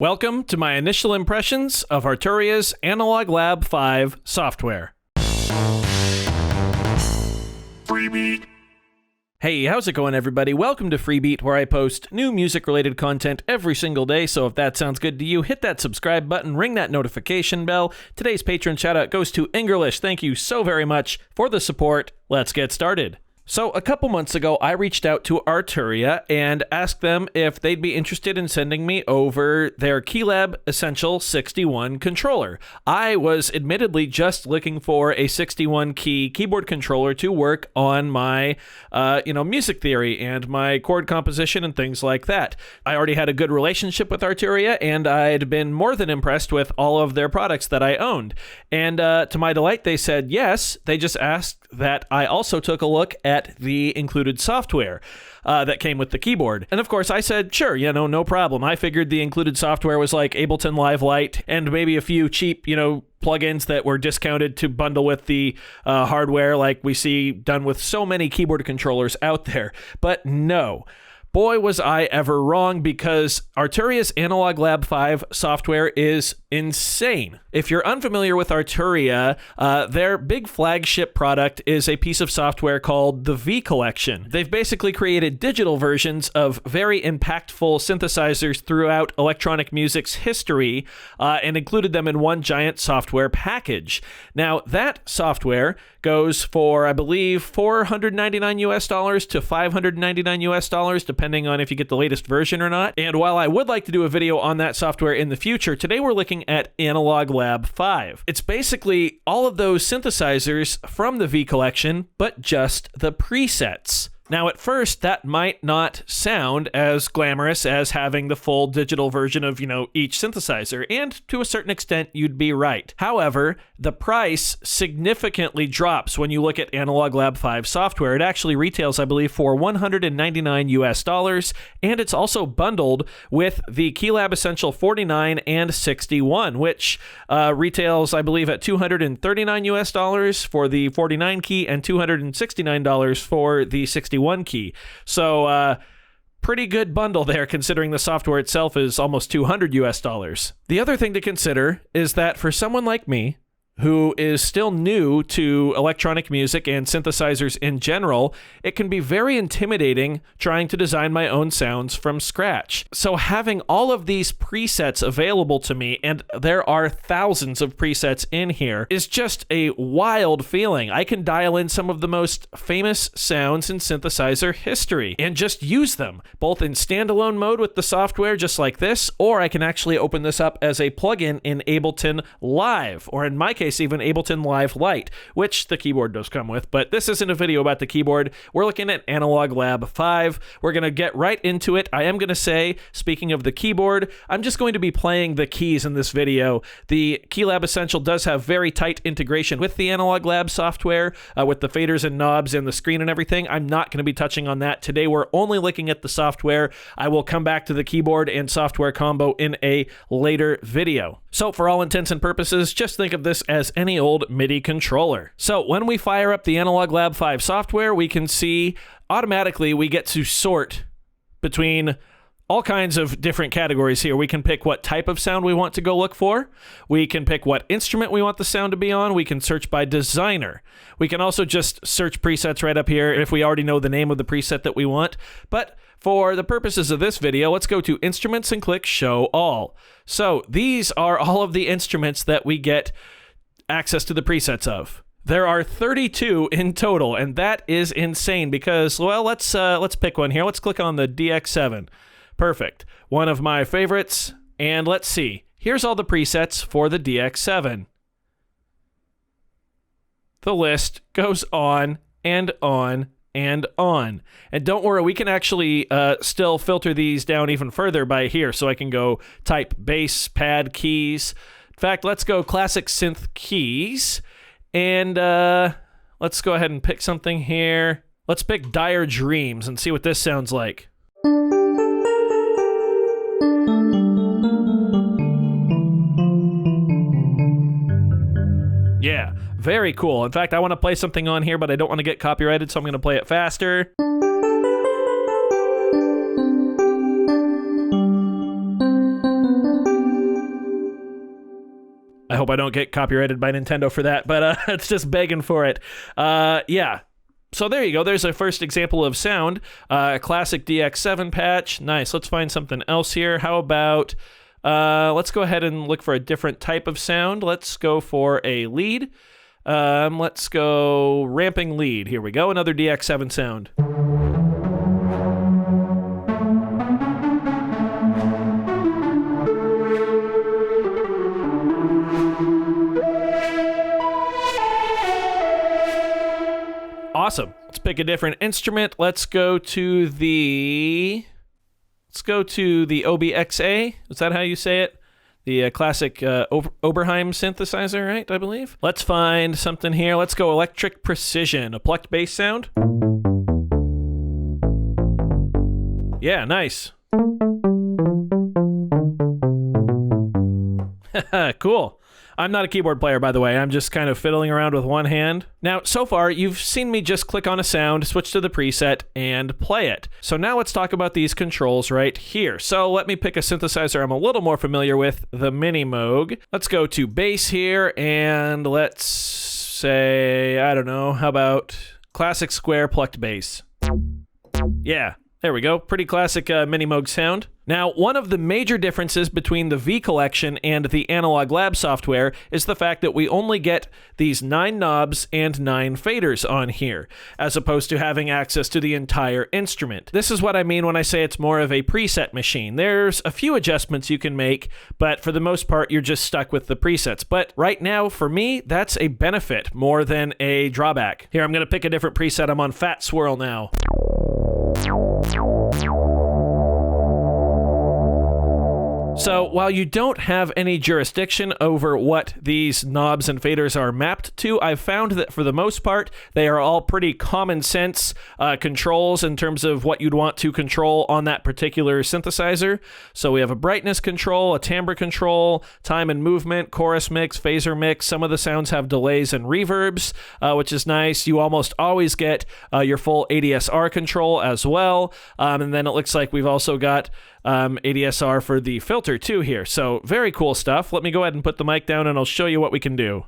Welcome to my initial impressions of Arturia's Analog Lab 5 software. Freebeat. Hey, how's it going, everybody? Welcome to Freebeat, where I post new music-related content every single day, so if that sounds good to you, hit that subscribe button, ring that notification bell. Today's patron shoutout goes to Ingerlish. Thank you so very much for the support. Let's get started. So a couple months ago, I reached out to Arturia and asked them if they'd be interested in sending me over their Keylab Essential 61 controller. I was admittedly just looking for a 61 key keyboard controller to work on my, music theory and my chord composition and things like that. I already had a good relationship with Arturia, and I'd been more than impressed with all of their products that I owned. And to my delight, they said yes. They just asked that I also took a look at the included software that came with the keyboard. And of course I said, sure, no problem. I figured the included software was like Ableton Live Lite and maybe a few cheap, plugins that were discounted to bundle with the hardware like we see done with so many keyboard controllers out there. But no. Boy, was I ever wrong, because Arturia's Analog Lab 5 software is insane. If you're unfamiliar with Arturia, their big flagship product is a piece of software called the V Collection. They've basically created digital versions of very impactful synthesizers throughout electronic music's history and included them in one giant software package. Now, that software goes for, I believe, $499 US to $599 US, depending on if you get the latest version or not. And while I would like to do a video on that software in the future, today we're looking at Analog Lab 5. It's basically all of those synthesizers from the V Collection, but just the presets. Now, at first, that might not sound as glamorous as having the full digital version of, each synthesizer, and to a certain extent, you'd be right. However, the price significantly drops when you look at Analog Lab 5 software. It actually retails, I believe, for $199 US, and it's also bundled with the Keylab Essential 49 and 61, which retails, I believe, at $239 US for the 49 key and $269 for the 61 key. So pretty good bundle there, considering the software itself is almost $200 US. The other thing to consider is that for someone like me, who is still new to electronic music and synthesizers in general, it can be very intimidating trying to design my own sounds from scratch. So having all of these presets available to me, and there are thousands of presets in here, is just a wild feeling. I can dial in some of the most famous sounds in synthesizer history and just use them, both in standalone mode with the software just like this, or I can actually open this up as a plugin in Ableton Live, or in my case, even Ableton Live Lite, which the keyboard does come with, but this isn't a video about the keyboard. We're looking at Analog Lab 5. We're going to get right into it. I am going to say, speaking of the keyboard, I'm just going to be playing the keys in this video. The Keylab Essential does have very tight integration with the Analog Lab software, with the faders and knobs and the screen and everything. I'm not going to be touching on that today. We're only looking at the software. I will come back to the keyboard and software combo in a later video. So for all intents and purposes, just think of this as any old MIDI controller. So when we fire up the Analog Lab 5 software, we can see automatically we get to sort between all kinds of different categories here. We can pick what type of sound we want to go look for. We can pick what instrument we want the sound to be on. We can search by designer. We can also just search presets right up here if we already know the name of the preset that we want. But for the purposes of this video, let's go to Instruments and click Show All. So these are all of the instruments that we get access to the presets of. There are 32 in total, and that is insane because, well, let's pick one here. Let's click on the DX7. Perfect. One of my favorites. And let's see. Here's all the presets for the DX7. The list goes on and on and on. And don't worry, we can actually still filter these down even further by here. So I can go type bass, pad, keys. In fact, let's go classic synth keys. And let's go ahead and pick something here. Let's pick Dire Dreams and see what this sounds like. Yeah, very cool. In fact, I want to play something on here, but I don't want to get copyrighted, so I'm going to play it faster. I hope I don't get copyrighted by Nintendo for that, but it's just begging for it. Yeah. So there you go. There's a first example of sound. A classic DX7 patch. Nice. Let's find something else here. How about, let's go ahead and look for a different type of sound. Let's go for a lead. Let's go ramping lead. Here we go. Another DX7 sound. Awesome. Let's pick a different instrument. Let's go to the OBXA. Is that how you say it? The classic Oberheim synthesizer, right? I believe. Let's find something here. Let's go electric precision, a plucked bass sound. Yeah, nice. Cool. I'm not a keyboard player, by the way. I'm just kind of fiddling around with one hand. Now, so far, you've seen me just click on a sound, switch to the preset, and play it. So now let's talk about these controls right here. So let me pick a synthesizer I'm a little more familiar with, the Mini Moog. Let's go to bass here, and let's say, I don't know, how about classic square plucked bass? Yeah. There we go. Pretty classic Mini Moog sound. Now, one of the major differences between the V Collection and the Analog Lab software is the fact that we only get these 9 knobs and 9 faders on here, as opposed to having access to the entire instrument. This is what I mean when I say it's more of a preset machine. There's a few adjustments you can make, but for the most part, you're just stuck with the presets. But right now, for me, that's a benefit more than a drawback. Here, I'm going to pick a different preset. I'm on Fat Swirl now. So while you don't have any jurisdiction over what these knobs and faders are mapped to, I've found that for the most part, they are all pretty common sense controls in terms of what you'd want to control on that particular synthesizer. So we have a brightness control, a timbre control, time and movement, chorus mix, phaser mix. Some of the sounds have delays and reverbs, which is nice. You almost always get your full ADSR control as well. And then it looks like we've also got ADSR for the filter too here. So very cool stuff. Let me go ahead and put the mic down and I'll show you what we can do.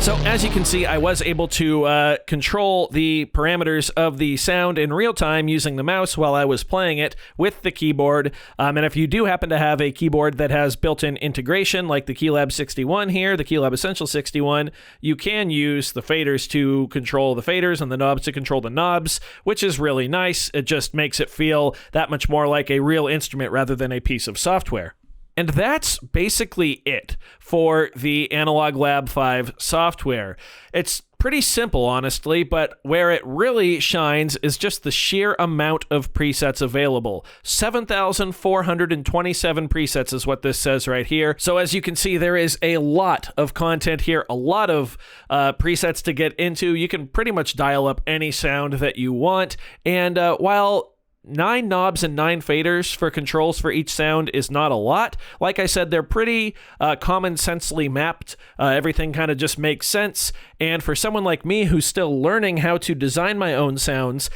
So as you can see, I was able to control the parameters of the sound in real time using the mouse while I was playing it with the keyboard. And if you do happen to have a keyboard that has built-in integration, like the Keylab 61 here, the Keylab Essential 61, you can use the faders to control the faders and the knobs to control the knobs, which is really nice. It just makes it feel that much more like a real instrument rather than a piece of software. And that's basically it for the Analog Lab 5 software. It's pretty simple, honestly, but where it really shines is just the sheer amount of presets available. 7,427 presets is what this says right here. So as you can see, there is a lot of content here, a lot of presets to get into. You can pretty much dial up any sound that you want. And while 9 knobs and 9 faders for controls for each sound is not a lot. Like I said, they're pretty common sensely mapped. Everything kind of just makes sense. And for someone like me who's still learning how to design my own sounds,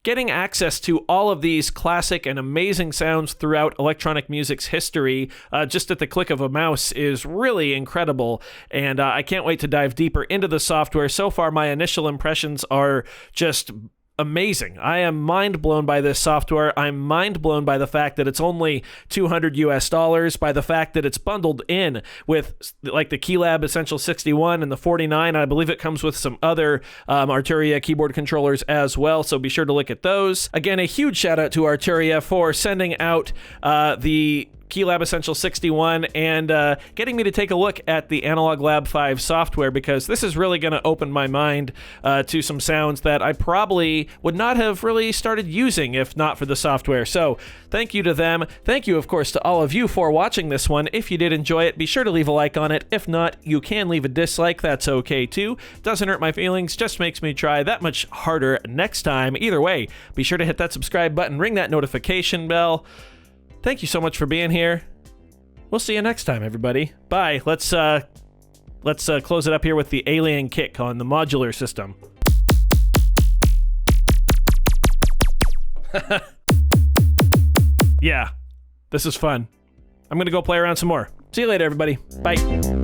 getting access to all of these classic and amazing sounds throughout electronic music's history just at the click of a mouse is really incredible. And I can't wait to dive deeper into the software. So far, my initial impressions are just amazing. I am mind blown by this software. I'm mind blown by the fact that it's only $200 by the fact that it's bundled in with like the Keylab Essential 61 and the 49. I believe it comes with some other Arturia keyboard controllers as well, so be sure to look at those. Again, a huge shout out to Arturia for sending out the Keylab Essential 61 and getting me to take a look at the Analog Lab 5 software, because this is really going to open my mind to some sounds that I probably would not have really started using if not for the software. So thank you to them. Thank you, of course, to all of you for watching this one. If you did enjoy it, be sure to leave a like on it. If not, you can leave a dislike. That's okay too. Doesn't hurt my feelings, just makes me try that much harder next time. Either way, be sure to hit that subscribe button, ring that notification bell. Thank you so much for being here. We'll see you next time, everybody. Bye. Let's close it up here with the alien kick on the modular system. Yeah, this is fun. I'm gonna go play around some more. See you later, everybody. Bye.